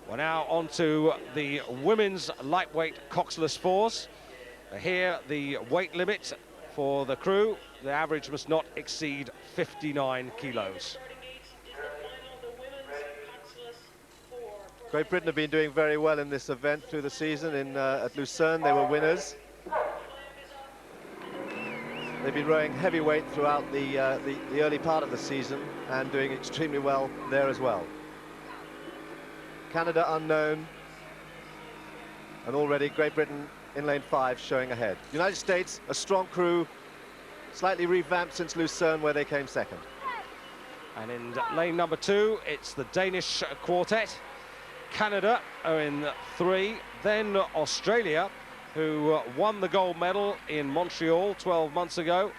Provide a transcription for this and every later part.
We're now on to the women's lightweight coxless fours. Here, the weight limit for the crew, the average must not exceed 59 kilos. Great Britain have been doing very well in this event through the season. At Lucerne, they were winners. They've been rowing heavyweight throughout the early part of the season and doing extremely well there as well. Canada unknown, and already Great Britain in lane 5 showing ahead. United States, a strong crew, slightly revamped since Lucerne where they came second. And in lane number 2, it's the Danish quartet. Canada are in 3, then Australia, who won the gold medal in Montreal 12 months ago.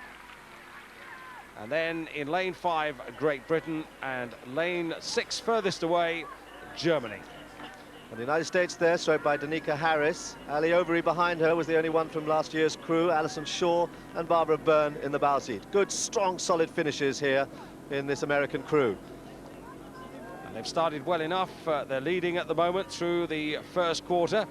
And then in lane 5, Great Britain, and lane 6 furthest away, Germany. And the United States there, stroked by Danica Harris. Ali Overy behind her was the only one from last year's crew. Alison Shaw and Barbara Byrne in the bow seat. Good, strong, solid finishes here in this American crew. And they've started well enough. They're leading at the moment through the first quarter.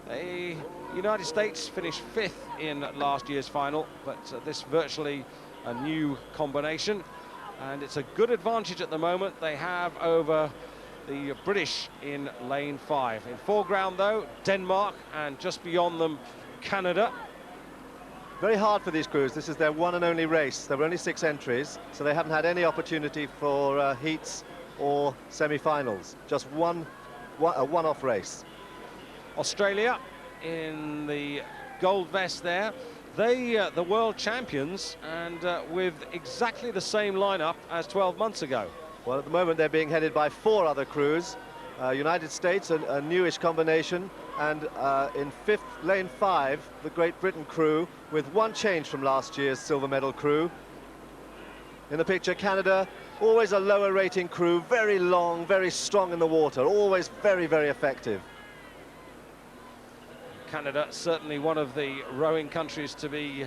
The United States finished 5th in last year's final, but this virtually a new combination. And it's a good advantage at the moment they have over the British in lane 5. In foreground, though, Denmark, and just beyond them, Canada. Very hard for these crews. This is their one and only race. There were only 6 entries, so they haven't had any opportunity for heats or semi-finals. Just a one-off race. Australia in the gold vest there. They, the world champions, and with exactly the same lineup as 12 months ago. Well, at the moment they're being headed by 4 other crews. United States, a newish combination, and in lane 5, the Great Britain crew, with 1 change from last year's silver medal crew. In the picture, Canada, always a lower rating crew, very long, very strong in the water, always very, very effective. Canada, certainly one of the rowing countries to be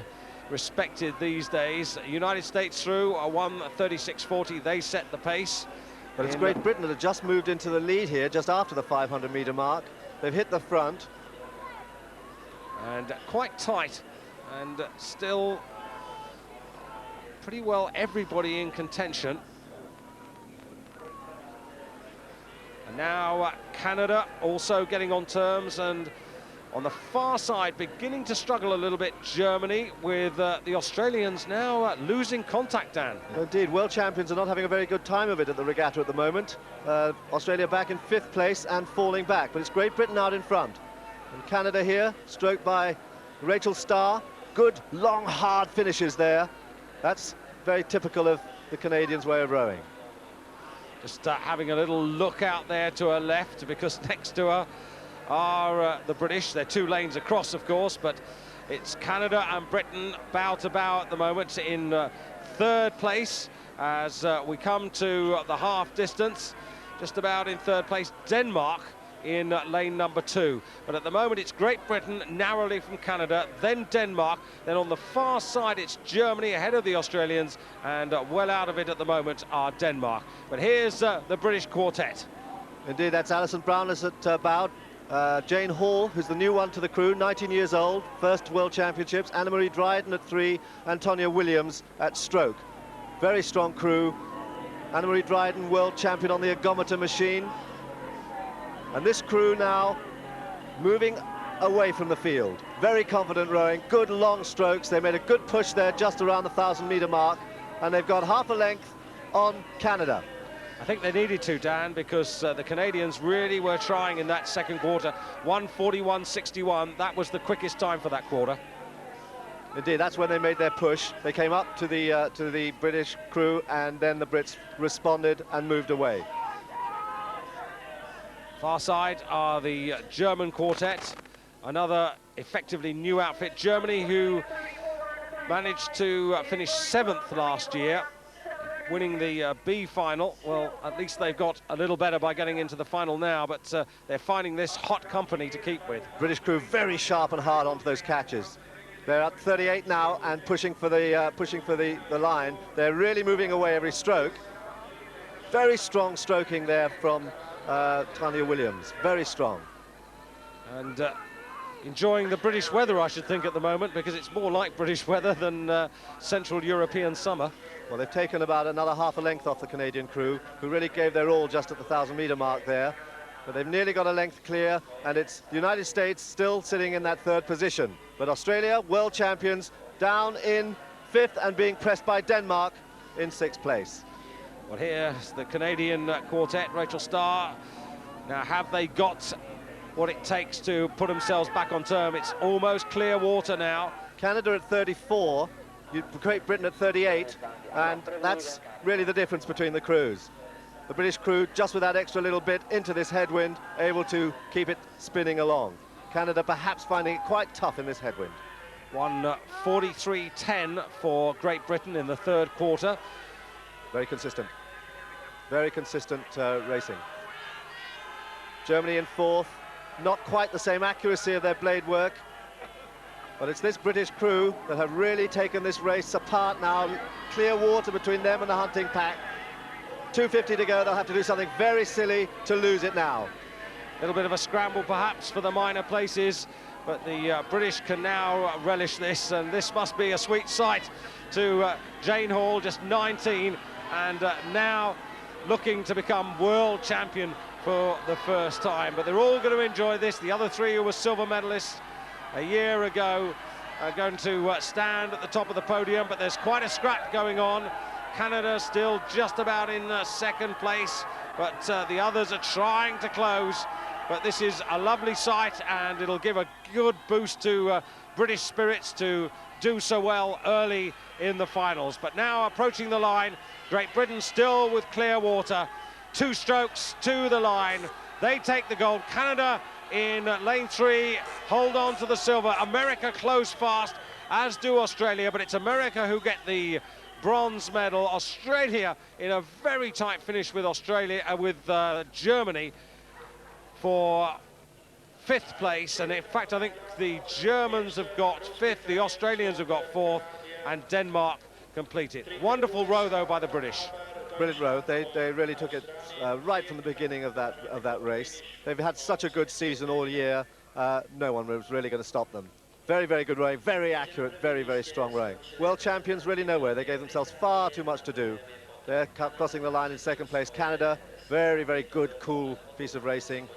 respected these days. United States through a 1:36.40. They set the pace. But it's Great Britain that have just moved into the lead here, just after the 500-metre mark. They've hit the front. And quite tight, and still pretty well everybody in contention. And now Canada also getting on terms, and on the far side, beginning to struggle a little bit, Germany, with the Australians now losing contact, Dan. Indeed, world champions are not having a very good time of it at the regatta at the moment. Australia back in 5th place and falling back, but it's Great Britain out in front. And Canada here, stroked by Rachel Starr. Good, long, hard finishes there. That's very typical of the Canadians' way of rowing. Just having a little look out there to her left, because next to her are the British. They're 2 lanes across, of course, but it's Canada and Britain bow to bow at the moment in 3rd place as we come to the half distance. Just about in 3rd place, Denmark in lane number 2. But at the moment, it's Great Britain narrowly from Canada, then Denmark, then on the far side, it's Germany ahead of the Australians, and well out of it at the moment are Denmark. But here's the British quartet. Indeed, that's Alison Brownless at bow. Jane Hall, who's the new one to the crew, 19 years old, first World Championships. Anna-Marie Dryden at 3, and Tonya Williams at stroke. Very strong crew. Anna-Marie Dryden, world champion on the ergometer machine. And this crew now moving away from the field. Very confident rowing, good long strokes. They made a good push there just around the 1,000-metre mark, and they've got half a length on Canada. I think they needed to, Dan, because the Canadians really were trying in that second quarter. 1:41.61, that was the quickest time for that quarter. Indeed, that's when they made their push. They came up to the British crew, and then the Brits responded and moved away. Far side are the German quartet, another effectively new outfit. Germany, who managed to finish 7th last year, winning the B final. Well, at least they've got a little better by getting into the final now, but they're finding this hot company to keep with. British crew very sharp and hard onto those catches. They're at 38 now and pushing for the line. They're really moving away every stroke. Very strong stroking there from Tonya Williams. Very strong. And enjoying the British weather, I should think, at the moment, because it's more like British weather than Central European summer. Well, they've taken about another half a length off the Canadian crew, who really gave their all just at the 1,000-metre mark there. But they've nearly got a length clear, and it's the United States still sitting in that third position. But Australia, world champions, down in fifth and being pressed by Denmark in sixth place. Well, here's the Canadian quartet, Rachel Starr. Now, have they got what it takes to put themselves back on term? It's almost clear water now. Canada at 34, Great Britain at 38, and that's really the difference between the crews. The British crew, just with that extra little bit into this headwind, able to keep it spinning along. Canada perhaps finding it quite tough in this headwind. 1:43.10 for Great Britain in the third quarter. Very consistent racing. Germany in fourth, not quite the same accuracy of their blade work, but it's this British crew that have really taken this race apart now. Clear water between them and the hunting pack. 2:50 to go, they'll have to do something very silly to lose it now. A little bit of a scramble perhaps for the minor places, but the British can now relish this, and this must be a sweet sight to Jane Hall, just 19, and now looking to become world champion for the first time. But they're all going to enjoy this. The other three who were silver medalists a year ago are going to stand at the top of the podium, but there's quite a scrap going on. Canada still just about in second place, but the others are trying to close. But this is a lovely sight, and it'll give a good boost to British spirits to do so well early in the finals. But now approaching the line, Great Britain still with clear water. 2 strokes to the line. They take the gold. Canada in lane 3 hold on to the silver. America close fast, as do Australia, but it's America who get the bronze medal. Australia in a very tight finish with Germany for 5th place, and in fact I think the Germans have got 5th, the Australians have got 4th, and Denmark complete it. Wonderful row though by the British. Brilliant row. They really took it right from the beginning of that race. They've had such a good season all year. No one was really going to stop them. Very, very good rowing, very accurate, very, very strong rowing. World champions really nowhere. They gave themselves far too much to do. They're crossing the line in second place. Canada, very, very good, cool piece of racing.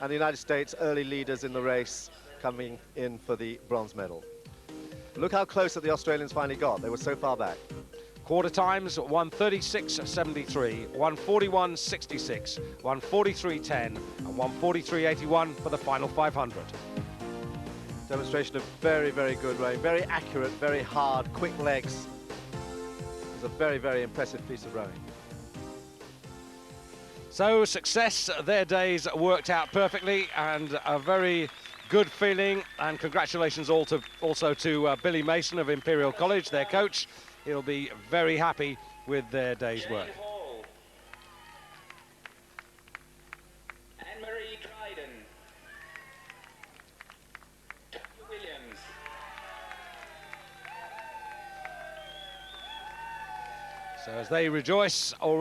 And the United States, early leaders in the race, coming in for the bronze medal. Look how close that the Australians finally got. They were so far back. Quarter times, 1:36.73, 1:41.66, 1:43.10, and 1:43.81 for the final 500. Demonstration of very, very good rowing, very accurate, very hard, quick legs. It's a very, very impressive piece of rowing. So success, their days worked out perfectly, and a very good feeling, and congratulations also to Billy Mason of Imperial College, their coach. He'll be very happy with their day's work. So as they rejoice already.